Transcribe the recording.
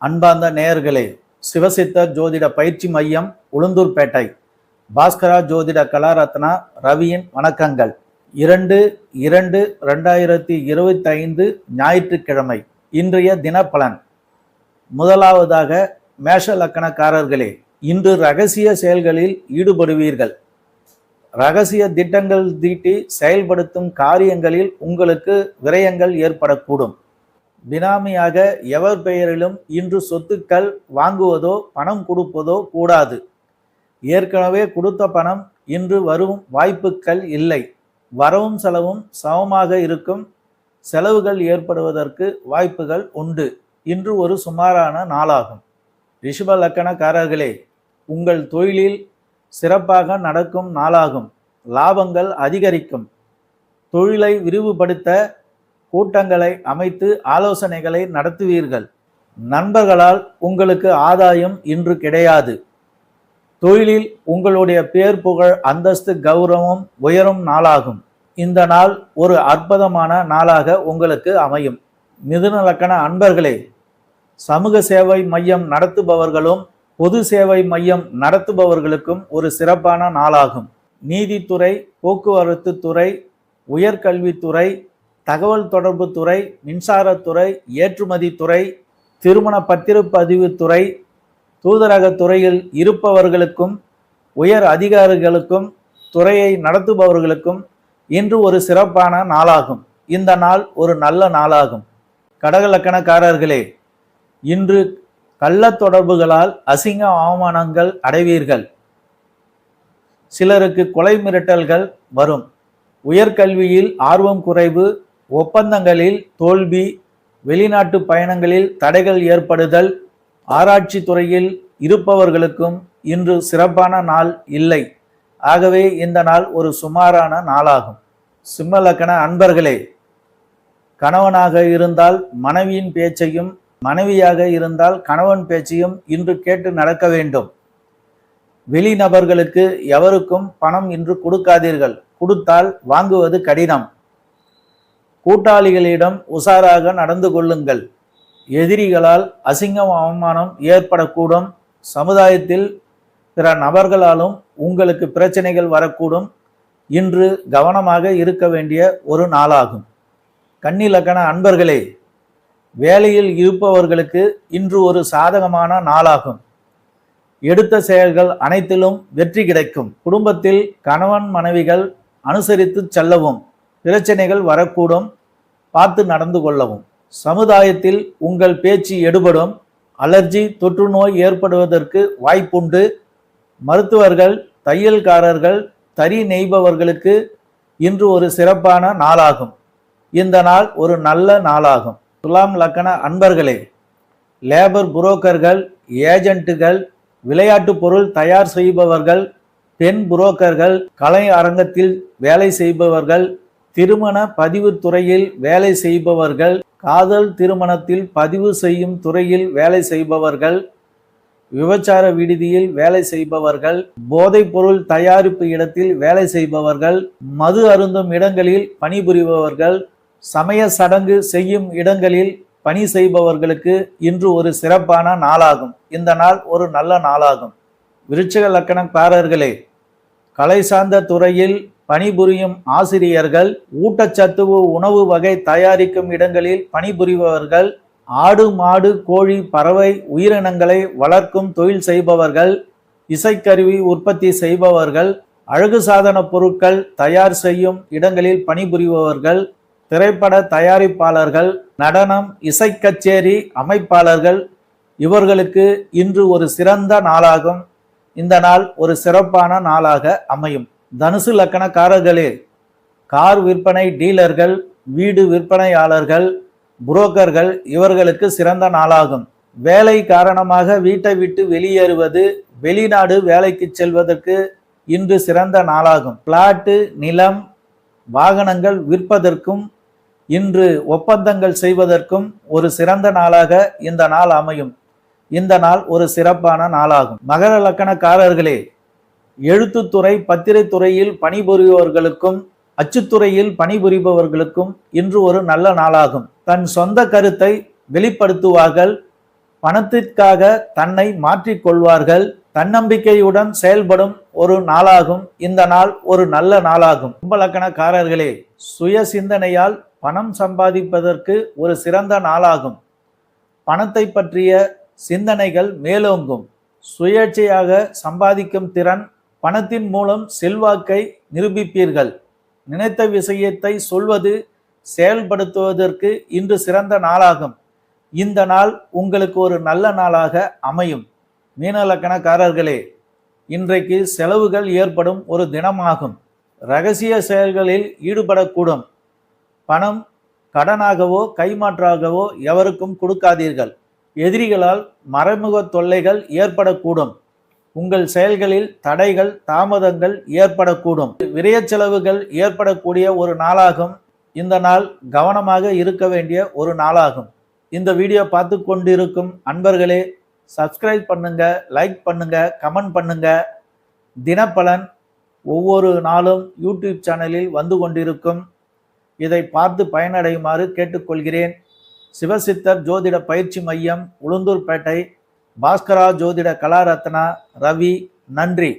அன்பார்ந்த நேயர்களே, சிவசித்தர் ஜோதிட பயிற்சி மையம் உளுந்தூர்பேட்டை பாஸ்கரா ஜோதிட கலாரத்னா ரவியின் வணக்கங்கள். 2/2/2025 ஞாயிற்றுக்கிழமை இன்றைய தினப்பலன். முதலாவதாக மேஷ லக்கணக்காரர்களே, இன்று ரகசிய செயல்களில் ஈடுபடுவீர்கள். ரகசிய திட்டங்கள் தீட்டி செயல்படுத்தும் காரியங்களில் உங்களுக்கு விரயங்கள் ஏற்படக்கூடும். பினாமியாக எவர் பெயரிலும் இன்று சொத்துக்கள் வாங்குவதோ பணம் கொடுப்பதோ கூடாது. ஏற்கனவே கொடுத்த பணம் இன்று வரும் வாய்ப்புகள் இல்லை. வரவும் செலவும் சமமாக இருக்கும். செலவுகள் ஏற்படுவதற்கு வாய்ப்புகள் உண்டு. இன்று ஒரு சுமாரான நாளாகும். ரிஷப லக்கணக்காரர்களே, உங்கள் தொழிலில் சிறப்பாக நடக்கும் நாளாகும். லாபங்கள் அதிகரிக்கும். தொழிலை விரிவுபடுத்த கூட்டங்களை அமைத்து ஆலோசனைகளை நடத்துவீர்கள். நண்பர்களால் உங்களுக்கு ஆதாயம் இன்று கிடையாது. தொழிலில் உங்களுடைய பேர் புகழ் அந்தஸ்து கௌரவம் உயரும் நாளாகும். இந்த நாள் ஒரு அற்புதமான நாளாக உங்களுக்கு அமையும். மிதுன லக்கண அன்பர்களே, சமூக சேவை மையம் நடத்துபவர்களும் பொது சேவை மையம் நடத்துபவர்களுக்கும் ஒரு சிறப்பான நாளாகும். நீதித்துறை, போக்குவரத்து துறை, உயர்கல்வித்துறை, தகவல் தொடர்பு துறை, மின்சாரத்துறை, ஏற்றுமதி துறை, திருமண பத்திரப்பதிவு துறை, தூதரக துறையில் இருப்பவர்களுக்கும் உயர் அதிகாரிகளுக்கும் துறையை நடத்துபவர்களுக்கும் இன்று ஒரு சிறப்பான நாளாகும். இந்த நாள் ஒரு நல்ல நாளாகும். கடகலக்கணக்காரர்களே, இன்று கள்ள தொடர்புகளால் அசிங்க அவமானங்கள் அடைவீர்கள். சிலருக்கு கொலை மிரட்டல்கள் வரும். உயர்கல்வியில் ஆர்வம் குறைவு, ஒப்பந்தங்களில் தோல்வி, வெளிநாட்டு பயணங்களில் தடைகள் ஏற்படுதல். ஆராய்ச்சி துறையில் இருப்பவர்களுக்கும் இன்று சிறப்பான நாள் இல்லை. ஆகவே இந்த நாள் ஒரு சுமாரான நாளாகும். சிம்ம லக்கண அன்பர்களே, கணவனாக இருந்தால் மனைவியின் பேச்சையும், மனைவியாக இருந்தால் கணவன் பேச்சையும் இன்று கேட்டு நடக்க வேண்டும். வெளிநபர்களுக்கு எவருக்கும் பணம் இன்று கொடுக்காதீர்கள். கொடுத்தால் வாங்குவது கடினம். கூட்டாளிகளிடம் உஷாராக நடந்து கொள்ளுங்கள். எதிரிகளால் அசிங்கம் அவமானம் ஏற்படக்கூடும். சமுதாயத்தில் பிற நபர்களாலும் உங்களுக்கு பிரச்சனைகள் வரக்கூடும். இன்று கவனமாக இருக்க வேண்டிய ஒரு நாளாகும். கன்னி லக்கண அன்பர்களே, வேலையில் இருப்பவர்களுக்கு இன்று ஒரு சாதகமான நாளாகும். எடுத்த செயல்கள் அனைத்திலும் வெற்றி கிடைக்கும். குடும்பத்தில் கணவன் மனைவிகள் அனுசரித்து செல்லவும். பிரச்சனைகள் வரக்கூடும். பார்த்து நடந்து கொள்ளவும். சமுதாயத்தில் உங்கள் பேச்சு எடுபடும். அலர்ஜி தொற்று நோய் ஏற்படுவதற்கு வாய்ப்புண்டு. மருத்துவர்கள், தையல்காரர்கள், தறி நெய்பவர்களுக்கு இன்று ஒரு சிறப்பான நாளாகும். இந்த நாள் ஒரு நல்ல நாளாகும். துலாம் லக்கண அன்பர்களே, லேபர் புரோக்கர்கள், ஏஜென்ட்டுகள், விளையாட்டு பொருள் தயார் செய்பவர்கள், பெண் புரோக்கர்கள், கலை அரங்கத்தில் வேலை செய்பவர்கள், திருமண பதிவு துறையில் வேலை செய்பவர்கள், காதல் திருமணத்தில் பதிவு செய்யும் துறையில் வேலை செய்பவர்கள், விபச்சார விடுதியில் வேலை செய்பவர்கள், போதைப் பொருள் தயாரிப்பு இடத்தில் வேலை செய்பவர்கள், மது அருந்தும் இடங்களில் பணிபுரிபவர்கள், சமய சடங்கு செய்யும் இடங்களில் பணி செய்பவர்களுக்கு இன்று ஒரு சிறப்பான நாளாகும். இந்த நாள் ஒரு நல்ல நாளாகும். விருச்சிக லக்கணக்காரர்களே, கலை சார்ந்த துறையில் பணிபுரியும் ஆசிரியர்கள், ஊட்டச்சத்துவ உணவு வகை தயாரிக்கும் இடங்களில் பணிபுரிபவர்கள், ஆடு மாடு கோழி பறவை உயிரினங்களை வளர்க்கும் தொழில் செய்பவர்கள், இசைக்கருவி உற்பத்தி செய்பவர்கள், அழகு சாதன பொருட்கள் தயார் செய்யும் இடங்களில் பணிபுரிபவர்கள், திரைப்பட தயாரிப்பாளர்கள், நடனம் இசை கச்சேரி அமைப்பாளர்கள், இவர்களுக்கு இன்று ஒரு சிறந்த நாளாகும். இந்த நாள் ஒரு சிறப்பான நாளாக அமையும். தனுசு லக்கணக்காரர்களே, கார் விற்பனை டீலர்கள், வீடு விற்பனையாளர்கள், புரோக்கர்கள், இவர்களுக்கு சிறந்த நாளாகும். வேலை காரணமாக வீட்டை விட்டு வெளியேறுவது, வெளிநாடு வேலைக்கு செல்வதற்கு இன்று சிறந்த நாளாகும். பிளாட்டு, நிலம், வாகனங்கள் விற்பதற்கும் இன்று ஒப்பந்தங்கள் செய்வதற்கும் ஒரு சிறந்த நாளாக இந்த நாள் அமையும். இந்த நாள் ஒரு சிறப்பான நாளாகும். மகர லக்கணக்காரர்களே, எழுத்துத்துறை பத்திரைத்துறையில் பணிபுரிபவர்களுக்கும் அச்சுத்துறையில் பணிபுரிபவர்களுக்கும் இன்று ஒரு நல்ல நாளாகும். தன் சொந்த கருத்தை வெளிப்படுத்துவார்கள். பணத்திற்காக தன்னை மாற்றிக்கொள்வார்கள். தன்னம்பிக்கையுடன் செயல்படும் ஒரு நாளாகும் இந்த நாள். ஒரு நல்ல நாளாகும். கும்பலக்கணக்காரர்களே, சுய சிந்தனையால் பணம் சம்பாதிப்பதற்கு ஒரு சிறந்த நாளாகும். பணத்தை பற்றிய சிந்தனைகள் மேலோங்கும். சுயேட்சையாக சம்பாதிக்கும் திறன், பணத்தின் மூலம் செல்வாக்கை நிரூபிப்பீர்கள். நினைத்த விஷயத்தை சொல்வது, செயல்படுத்துவதற்கு இன்று சிறந்த நாளாகும். இந்த நாள் உங்களுக்கு ஒரு நல்ல நாளாக அமையும். மீனலக்கணக்காரர்களே, இன்றைக்கு செலவுகள் ஏற்படும் ஒரு தினமாகும். இரகசிய செயல்களில் ஈடுபடக்கூடும். பணம் கடனாகவோ கைமாற்றாகவோ எவருக்கும் கொடுக்காதீர்கள். எதிரிகளால் மறைமுக தொல்லைகள் ஏற்படக்கூடும். உங்கள் செயல்களில் தடைகள், தாமதங்கள் ஏற்படக்கூடும். விரய செலவுகள் ஏற்படக்கூடிய ஒரு நாளாகும். இந்த நாள் கவனமாக இருக்க வேண்டிய ஒரு நாளாகும். இந்த வீடியோ பார்த்து கொண்டிருக்கும் அன்பர்களே, சப்ஸ்கிரைப் பண்ணுங்க, லைக் பண்ணுங்க, கமெண்ட் பண்ணுங்க. தினப்பலன் ஒவ்வொரு நாளும் யூடியூப் சேனலில் வந்து கொண்டிருக்கும். இதை பார்த்து பயனடையுமாறு கேட்டுக்கொள்கிறேன். சிவசித்தர் ஜோதிட பயிற்சி மையம், உளுந்தூர்பேட்டை. பாஸ்கரா ஜோதிட கலாரத்னா, ரவி. நன்றி.